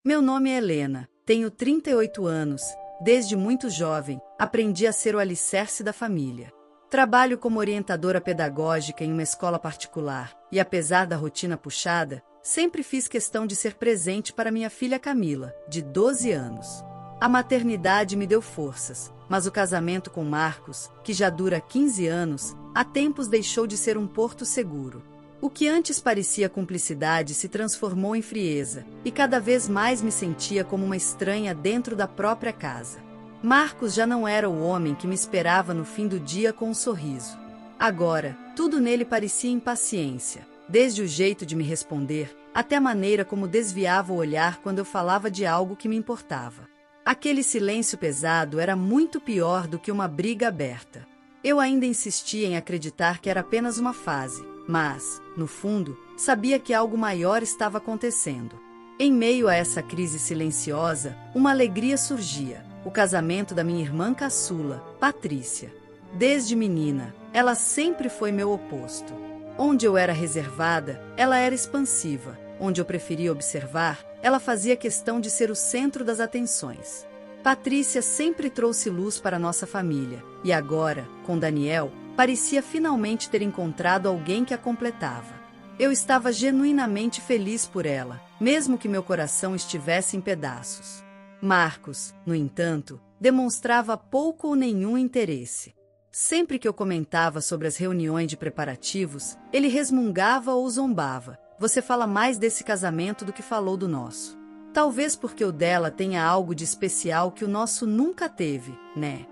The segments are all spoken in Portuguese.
Meu nome é Helena, tenho 38 anos. Desde muito jovem, aprendi a ser o alicerce da família. Trabalho como orientadora pedagógica em uma escola particular e, apesar da rotina puxada, sempre fiz questão de ser presente para minha filha Camila, de 12 anos. A maternidade me deu forças, mas o casamento com Marcos, que já dura 15 anos, há tempos deixou de ser um porto seguro. O que antes parecia cumplicidade se transformou em frieza, e cada vez mais me sentia como uma estranha dentro da própria casa. Marcos já não era o homem que me esperava no fim do dia com um sorriso. Agora, tudo nele parecia impaciência, desde o jeito de me responder, até a maneira como desviava o olhar quando eu falava de algo que me importava. Aquele silêncio pesado era muito pior do que uma briga aberta. Eu ainda insistia em acreditar que era apenas uma fase, mas, no fundo, sabia que algo maior estava acontecendo. Em meio a essa crise silenciosa, uma alegria surgia: o casamento da minha irmã caçula, Patrícia. Desde menina, ela sempre foi meu oposto. Onde eu era reservada, ela era expansiva. Onde eu preferia observar, ela fazia questão de ser o centro das atenções. Patrícia sempre trouxe luz para nossa família, e agora, com Daniel, parecia finalmente ter encontrado alguém que a completava. Eu estava genuinamente feliz por ela, mesmo que meu coração estivesse em pedaços. Marcos, no entanto, demonstrava pouco ou nenhum interesse. Sempre que eu comentava sobre as reuniões de preparativos, ele resmungava ou zombava: "Você fala mais desse casamento do que falou do nosso. Talvez porque o dela tenha algo de especial que o nosso nunca teve, né?"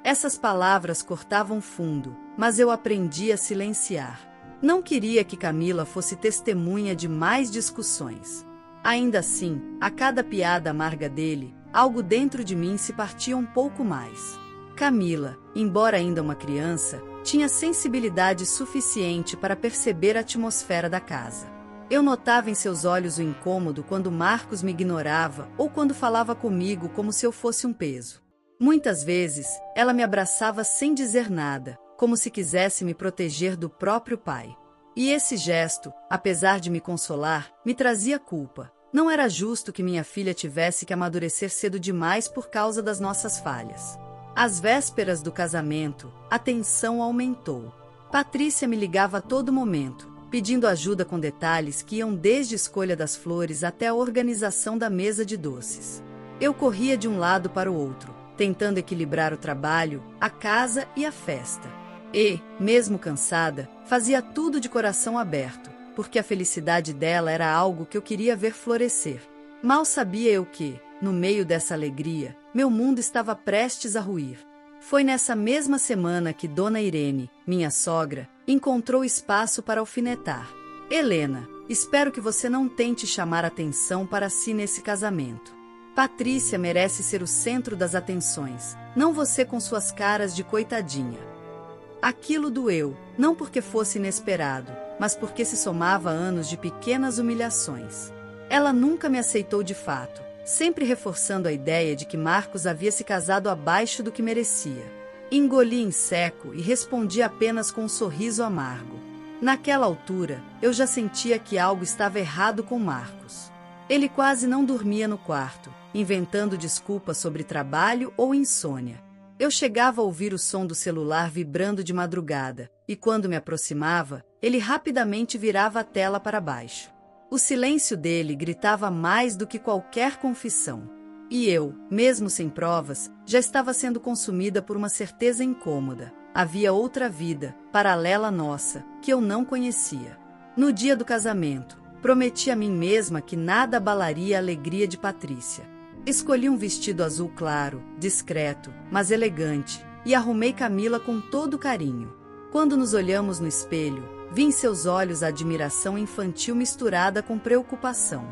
Essas palavras cortavam fundo, mas eu aprendi a silenciar. Não queria que Camila fosse testemunha de mais discussões. Ainda assim, a cada piada amarga dele, algo dentro de mim se partia um pouco mais. Camila, embora ainda uma criança, tinha sensibilidade suficiente para perceber a atmosfera da casa. Eu notava em seus olhos o incômodo quando Marcos me ignorava ou quando falava comigo como se eu fosse um peso. Muitas vezes, ela me abraçava sem dizer nada, como se quisesse me proteger do próprio pai. E esse gesto, apesar de me consolar, me trazia culpa. Não era justo que minha filha tivesse que amadurecer cedo demais por causa das nossas falhas. Às vésperas do casamento, a tensão aumentou. Patrícia me ligava a todo momento, pedindo ajuda com detalhes que iam desde a escolha das flores até a organização da mesa de doces. Eu corria de um lado para o outro, tentando equilibrar o trabalho, a casa e a festa. E, mesmo cansada, fazia tudo de coração aberto, porque a felicidade dela era algo que eu queria ver florescer. Mal sabia eu que, no meio dessa alegria, meu mundo estava prestes a ruir. Foi nessa mesma semana que Dona Irene, minha sogra, encontrou espaço para alfinetar. "Helena, espero que você não tente chamar atenção para si nesse casamento. Patrícia merece ser o centro das atenções, não você com suas caras de coitadinha." Aquilo doeu, não porque fosse inesperado, mas porque se somava a anos de pequenas humilhações. Ela nunca me aceitou de fato, sempre reforçando a ideia de que Marcos havia se casado abaixo do que merecia. Engoli em seco e respondi apenas com um sorriso amargo. Naquela altura, eu já sentia que algo estava errado com Marcos. Ele quase não dormia no quarto, inventando desculpas sobre trabalho ou insônia. Eu chegava a ouvir o som do celular vibrando de madrugada, e quando me aproximava, ele rapidamente virava a tela para baixo. O silêncio dele gritava mais do que qualquer confissão. E eu, mesmo sem provas, já estava sendo consumida por uma certeza incômoda. Havia outra vida, paralela à nossa, que eu não conhecia. No dia do casamento, prometi a mim mesma que nada abalaria a alegria de Patrícia. Escolhi um vestido azul claro, discreto, mas elegante, e arrumei Camila com todo carinho. Quando nos olhamos no espelho, vi em seus olhos a admiração infantil misturada com preocupação.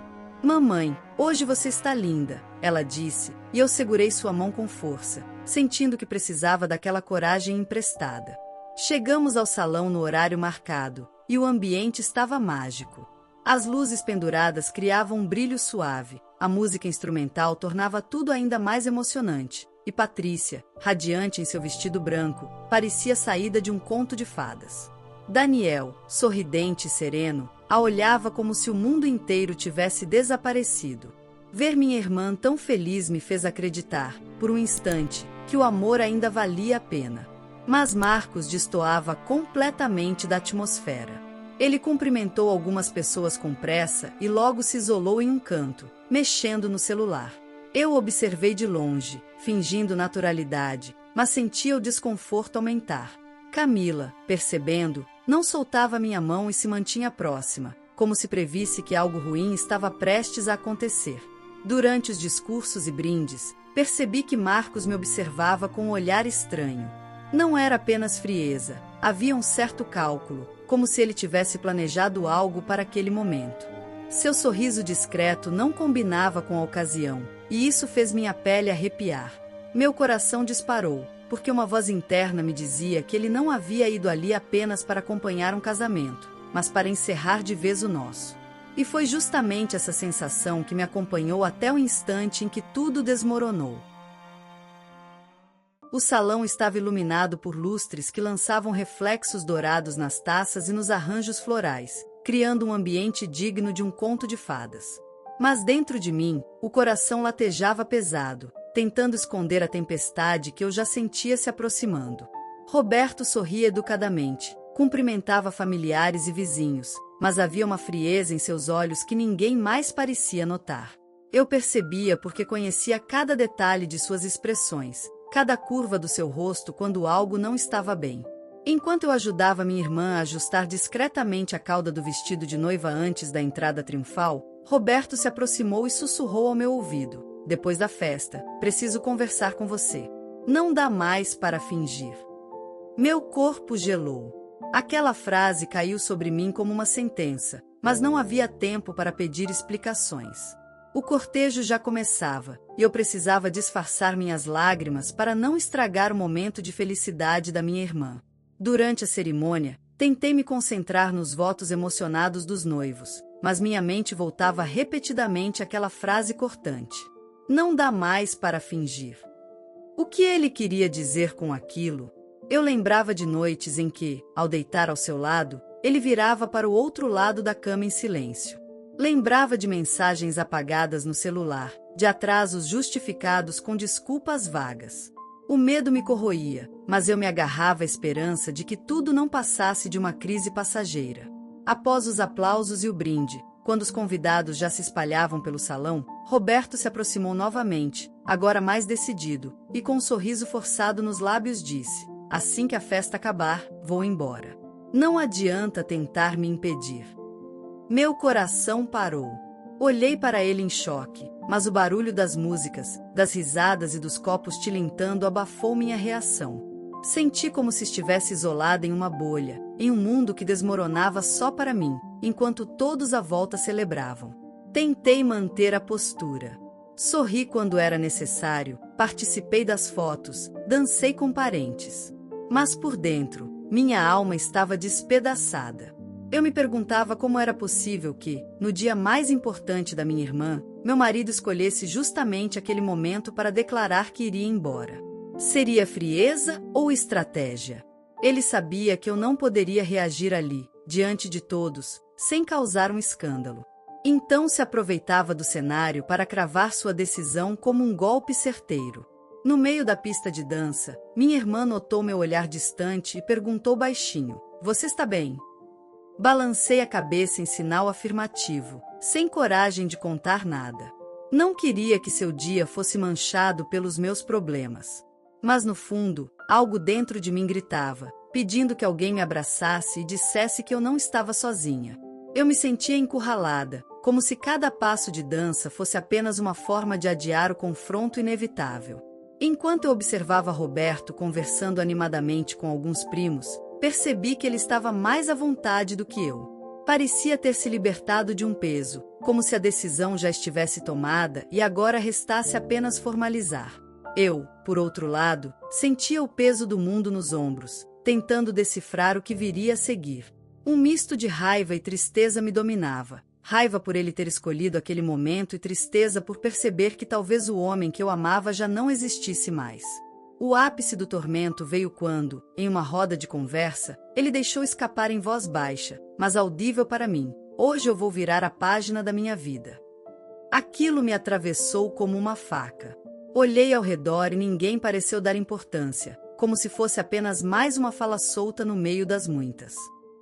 "Mamãe, hoje você está linda", ela disse, e eu segurei sua mão com força, sentindo que precisava daquela coragem emprestada. Chegamos ao salão no horário marcado, e o ambiente estava mágico. As luzes penduradas criavam um brilho suave, a música instrumental tornava tudo ainda mais emocionante, e Patrícia, radiante em seu vestido branco, parecia saída de um conto de fadas. Daniel, sorridente e sereno, a olhava como se o mundo inteiro tivesse desaparecido. Ver minha irmã tão feliz me fez acreditar, por um instante, que o amor ainda valia a pena. Mas Marcos destoava completamente da atmosfera. Ele cumprimentou algumas pessoas com pressa e logo se isolou em um canto, mexendo no celular. Eu observei de longe, fingindo naturalidade, mas sentia o desconforto aumentar. Camila, percebendo, não soltava minha mão e se mantinha próxima, como se previsse que algo ruim estava prestes a acontecer. Durante os discursos e brindes, percebi que Marcos me observava com um olhar estranho. Não era apenas frieza, havia um certo cálculo, como se ele tivesse planejado algo para aquele momento. Seu sorriso discreto não combinava com a ocasião, e isso fez minha pele arrepiar. Meu coração disparou, porque uma voz interna me dizia que ele não havia ido ali apenas para acompanhar um casamento, mas para encerrar de vez o nosso. E foi justamente essa sensação que me acompanhou até o instante em que tudo desmoronou. O salão estava iluminado por lustres que lançavam reflexos dourados nas taças e nos arranjos florais, criando um ambiente digno de um conto de fadas. Mas dentro de mim, o coração latejava pesado, tentando esconder a tempestade que eu já sentia se aproximando. Roberto sorria educadamente, cumprimentava familiares e vizinhos, mas havia uma frieza em seus olhos que ninguém mais parecia notar. Eu percebia porque conhecia cada detalhe de suas expressões, cada curva do seu rosto quando algo não estava bem. Enquanto eu ajudava minha irmã a ajustar discretamente a cauda do vestido de noiva antes da entrada triunfal, Roberto se aproximou e sussurrou ao meu ouvido: "Depois da festa, preciso conversar com você. Não dá mais para fingir." Meu corpo gelou. Aquela frase caiu sobre mim como uma sentença, mas não havia tempo para pedir explicações. O cortejo já começava, e eu precisava disfarçar minhas lágrimas para não estragar o momento de felicidade da minha irmã. Durante a cerimônia, tentei me concentrar nos votos emocionados dos noivos, mas minha mente voltava repetidamente àquela frase cortante: "Não dá mais para fingir." O que ele queria dizer com aquilo? Eu lembrava de noites em que, ao deitar ao seu lado, ele virava para o outro lado da cama em silêncio. Lembrava de mensagens apagadas no celular, de atrasos justificados com desculpas vagas. O medo me corroía, mas eu me agarrava à esperança de que tudo não passasse de uma crise passageira. Após os aplausos e o brinde, quando os convidados já se espalhavam pelo salão, Roberto se aproximou novamente, agora mais decidido, e com um sorriso forçado nos lábios disse: "Assim que a festa acabar, vou embora. Não adianta tentar me impedir." Meu coração parou. Olhei para ele em choque, mas o barulho das músicas, das risadas e dos copos tilintando abafou minha reação. Senti como se estivesse isolada em uma bolha, em um mundo que desmoronava só para mim, enquanto todos à volta celebravam. Tentei manter a postura. Sorri quando era necessário, participei das fotos, dancei com parentes. Mas por dentro, minha alma estava despedaçada. Eu me perguntava como era possível que, no dia mais importante da minha irmã, meu marido escolhesse justamente aquele momento para declarar que iria embora. Seria frieza ou estratégia? Ele sabia que eu não poderia reagir ali, diante de todos, sem causar um escândalo. Então se aproveitava do cenário para cravar sua decisão como um golpe certeiro. No meio da pista de dança, minha irmã notou meu olhar distante e perguntou baixinho: "Você está bem?" Balancei a cabeça em sinal afirmativo, sem coragem de contar nada. Não queria que seu dia fosse manchado pelos meus problemas. Mas no fundo, algo dentro de mim gritava, pedindo que alguém me abraçasse e dissesse que eu não estava sozinha. Eu me sentia encurralada, como se cada passo de dança fosse apenas uma forma de adiar o confronto inevitável. Enquanto eu observava Roberto conversando animadamente com alguns primos, percebi que ele estava mais à vontade do que eu. Parecia ter se libertado de um peso, como se a decisão já estivesse tomada e agora restasse apenas formalizar. Eu, por outro lado, sentia o peso do mundo nos ombros, tentando decifrar o que viria a seguir. Um misto de raiva e tristeza me dominava. Raiva por ele ter escolhido aquele momento e tristeza por perceber que talvez o homem que eu amava já não existisse mais. O ápice do tormento veio quando, em uma roda de conversa, ele deixou escapar em voz baixa, mas audível para mim: "Hoje eu vou virar a página da minha vida." Aquilo me atravessou como uma faca. Olhei ao redor e ninguém pareceu dar importância, como se fosse apenas mais uma fala solta no meio das muitas.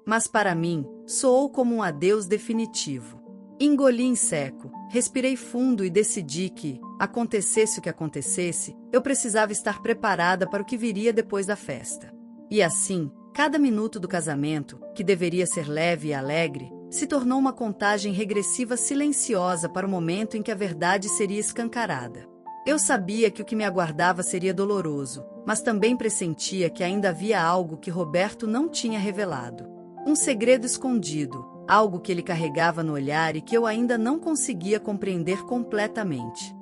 Mas para mim, soou como um adeus definitivo. Engoli em seco, respirei fundo e decidi que, acontecesse o que acontecesse, eu precisava estar preparada para o que viria depois da festa. E assim, cada minuto do casamento, que deveria ser leve e alegre, se tornou uma contagem regressiva silenciosa para o momento em que a verdade seria escancarada. Eu sabia que o que me aguardava seria doloroso, mas também pressentia que ainda havia algo que Roberto não tinha revelado. Um segredo escondido, algo que ele carregava no olhar e que eu ainda não conseguia compreender completamente.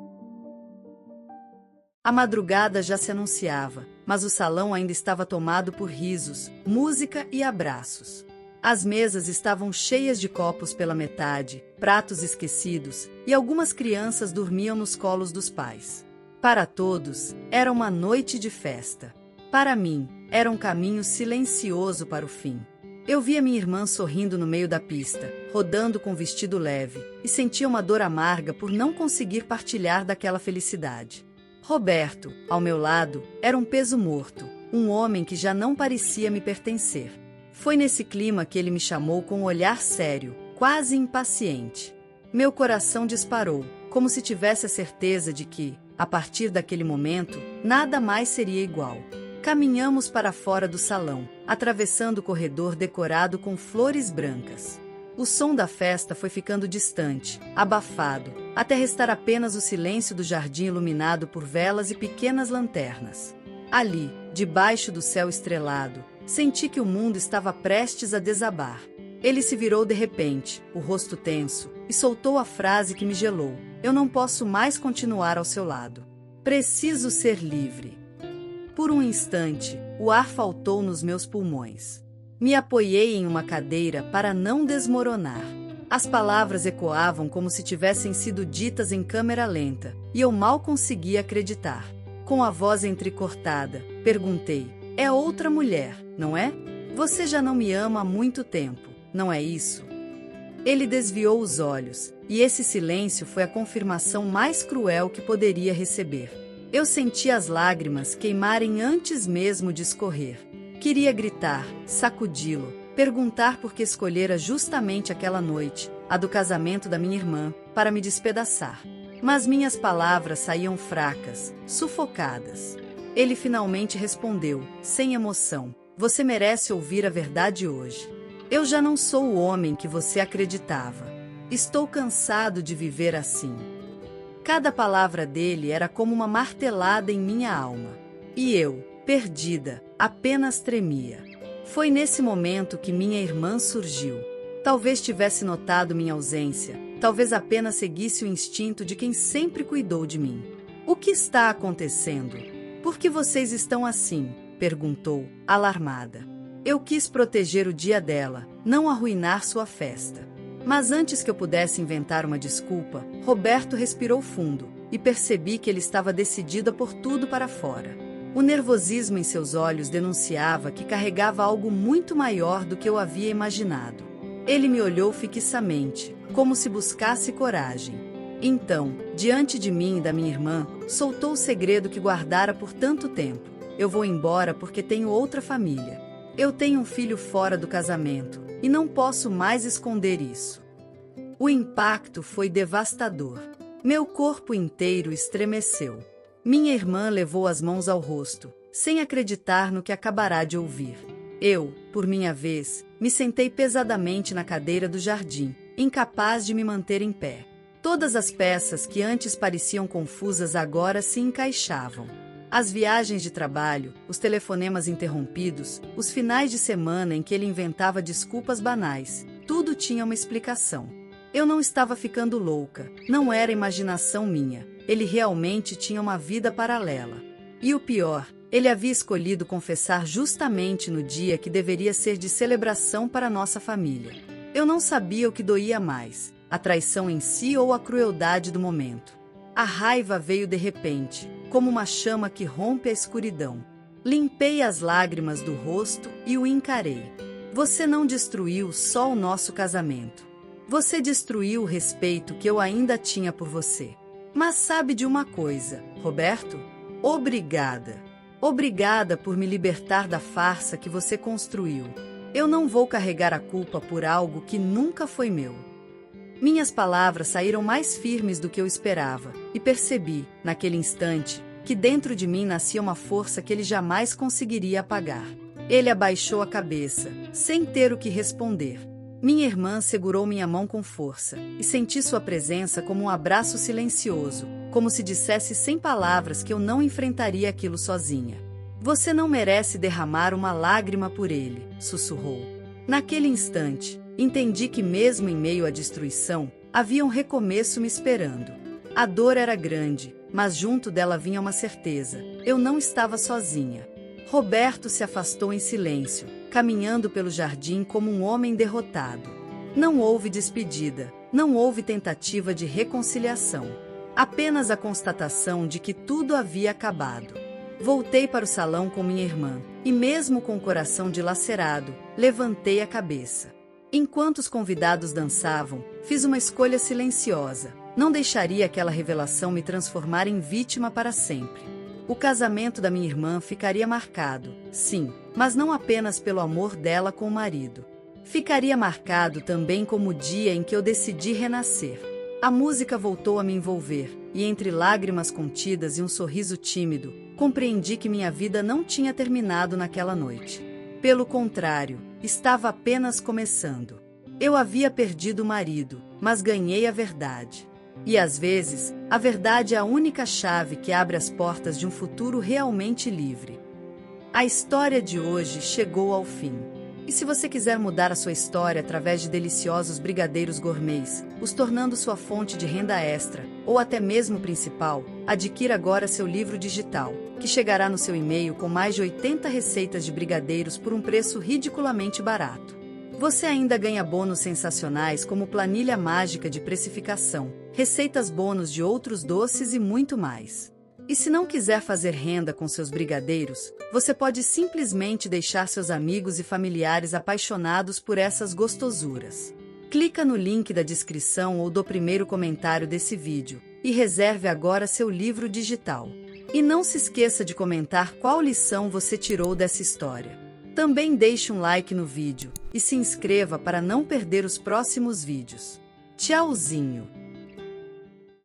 A madrugada já se anunciava, mas o salão ainda estava tomado por risos, música e abraços. As mesas estavam cheias de copos pela metade, pratos esquecidos, e algumas crianças dormiam nos colos dos pais. Para todos, era uma noite de festa. Para mim, era um caminho silencioso para o fim. Eu via minha irmã sorrindo no meio da pista, rodando com vestido leve, e sentia uma dor amarga por não conseguir partilhar daquela felicidade. Roberto, ao meu lado, era um peso morto, um homem que já não parecia me pertencer. Foi nesse clima que ele me chamou com um olhar sério, quase impaciente. Meu coração disparou, como se tivesse a certeza de que, a partir daquele momento, nada mais seria igual. Caminhamos para fora do salão, atravessando o corredor decorado com flores brancas. O som da festa foi ficando distante, abafado, até restar apenas o silêncio do jardim iluminado por velas e pequenas lanternas. Ali, debaixo do céu estrelado, senti que o mundo estava prestes a desabar. Ele se virou de repente, o rosto tenso, e soltou a frase que me gelou: "Eu não posso mais continuar ao seu lado. Preciso ser livre." Por um instante, o ar faltou nos meus pulmões. Me apoiei em uma cadeira para não desmoronar. As palavras ecoavam como se tivessem sido ditas em câmera lenta, e eu mal conseguia acreditar. Com a voz entrecortada, perguntei: "É outra mulher, não é? Você já não me ama há muito tempo, não é isso?" Ele desviou os olhos, e esse silêncio foi a confirmação mais cruel que poderia receber. Eu senti as lágrimas queimarem antes mesmo de escorrer. Queria gritar, sacudi-lo, perguntar por que escolhera justamente aquela noite, a do casamento da minha irmã, para me despedaçar. Mas minhas palavras saíam fracas, sufocadas. Ele finalmente respondeu, sem emoção: "Você merece ouvir a verdade hoje. Eu já não sou o homem que você acreditava. Estou cansado de viver assim." Cada palavra dele era como uma martelada em minha alma. E eu, perdida, apenas tremia. Foi nesse momento que minha irmã surgiu. Talvez tivesse notado minha ausência, talvez apenas seguisse o instinto de quem sempre cuidou de mim. "O que está acontecendo? Por que vocês estão assim?" perguntou, alarmada. Eu quis proteger o dia dela, não arruinar sua festa. Mas antes que eu pudesse inventar uma desculpa, Roberto respirou fundo, e percebi que ele estava decidido a pôr tudo para fora. O nervosismo em seus olhos denunciava que carregava algo muito maior do que eu havia imaginado. Ele me olhou fixamente, como se buscasse coragem. Então, diante de mim e da minha irmã, soltou o segredo que guardara por tanto tempo: "Eu vou embora porque tenho outra família. Eu tenho um filho fora do casamento, e não posso mais esconder isso." O impacto foi devastador. Meu corpo inteiro estremeceu. Minha irmã levou as mãos ao rosto, sem acreditar no que acabará de ouvir. Eu, por minha vez, me sentei pesadamente na cadeira do jardim, incapaz de me manter em pé. Todas as peças que antes pareciam confusas agora se encaixavam. As viagens de trabalho, os telefonemas interrompidos, os finais de semana em que ele inventava desculpas banais, tudo tinha uma explicação. Eu não estava ficando louca, não era imaginação minha, ele realmente tinha uma vida paralela. E o pior, ele havia escolhido confessar justamente no dia que deveria ser de celebração para nossa família. Eu não sabia o que doía mais, a traição em si ou a crueldade do momento. A raiva veio de repente, como uma chama que rompe a escuridão. Limpei as lágrimas do rosto e o encarei. "Você não destruiu só o nosso casamento. Você destruiu o respeito que eu ainda tinha por você. Mas sabe de uma coisa, Roberto? Obrigada. Obrigada por me libertar da farsa que você construiu. Eu não vou carregar a culpa por algo que nunca foi meu. Minhas palavras saíram mais firmes do que eu esperava, e percebi, naquele instante, que dentro de mim nascia uma força que ele jamais conseguiria apagar. Ele abaixou a cabeça, sem ter o que responder. Minha irmã segurou minha mão com força, e senti sua presença como um abraço silencioso, como se dissesse sem palavras que eu não enfrentaria aquilo sozinha. Você não merece derramar uma lágrima por ele, sussurrou. Naquele instante, entendi que mesmo em meio à destruição, havia um recomeço me esperando. A dor era grande, mas junto dela vinha uma certeza: eu não estava sozinha. Roberto se afastou em silêncio, caminhando pelo jardim como um homem derrotado. Não houve despedida, não houve tentativa de reconciliação. Apenas a constatação de que tudo havia acabado. Voltei para o salão com minha irmã, e mesmo com o coração dilacerado, levantei a cabeça. Enquanto os convidados dançavam, fiz uma escolha silenciosa. Não deixaria aquela revelação me transformar em vítima para sempre. O casamento da minha irmã ficaria marcado, sim, mas não apenas pelo amor dela com o marido. Ficaria marcado também como o dia em que eu decidi renascer. A música voltou a me envolver, e entre lágrimas contidas e um sorriso tímido, compreendi que minha vida não tinha terminado naquela noite. Pelo contrário, estava apenas começando. Eu havia perdido o marido, mas ganhei a verdade. E às vezes, a verdade é a única chave que abre as portas de um futuro realmente livre. A história de hoje chegou ao fim. E se você quiser mudar a sua história através de deliciosos brigadeiros gourmets, os tornando sua fonte de renda extra, ou até mesmo principal, adquira agora seu livro digital, que chegará no seu e-mail com mais de 80 receitas de brigadeiros por um preço ridiculamente barato. Você ainda ganha bônus sensacionais como planilha mágica de precificação, receitas bônus de outros doces e muito mais. E se não quiser fazer renda com seus brigadeiros, você pode simplesmente deixar seus amigos e familiares apaixonados por essas gostosuras. Clica no link da descrição ou do primeiro comentário desse vídeo e reserve agora seu livro digital. E não se esqueça de comentar qual lição você tirou dessa história. Também deixe um like no vídeo e se inscreva para não perder os próximos vídeos. Tchauzinho!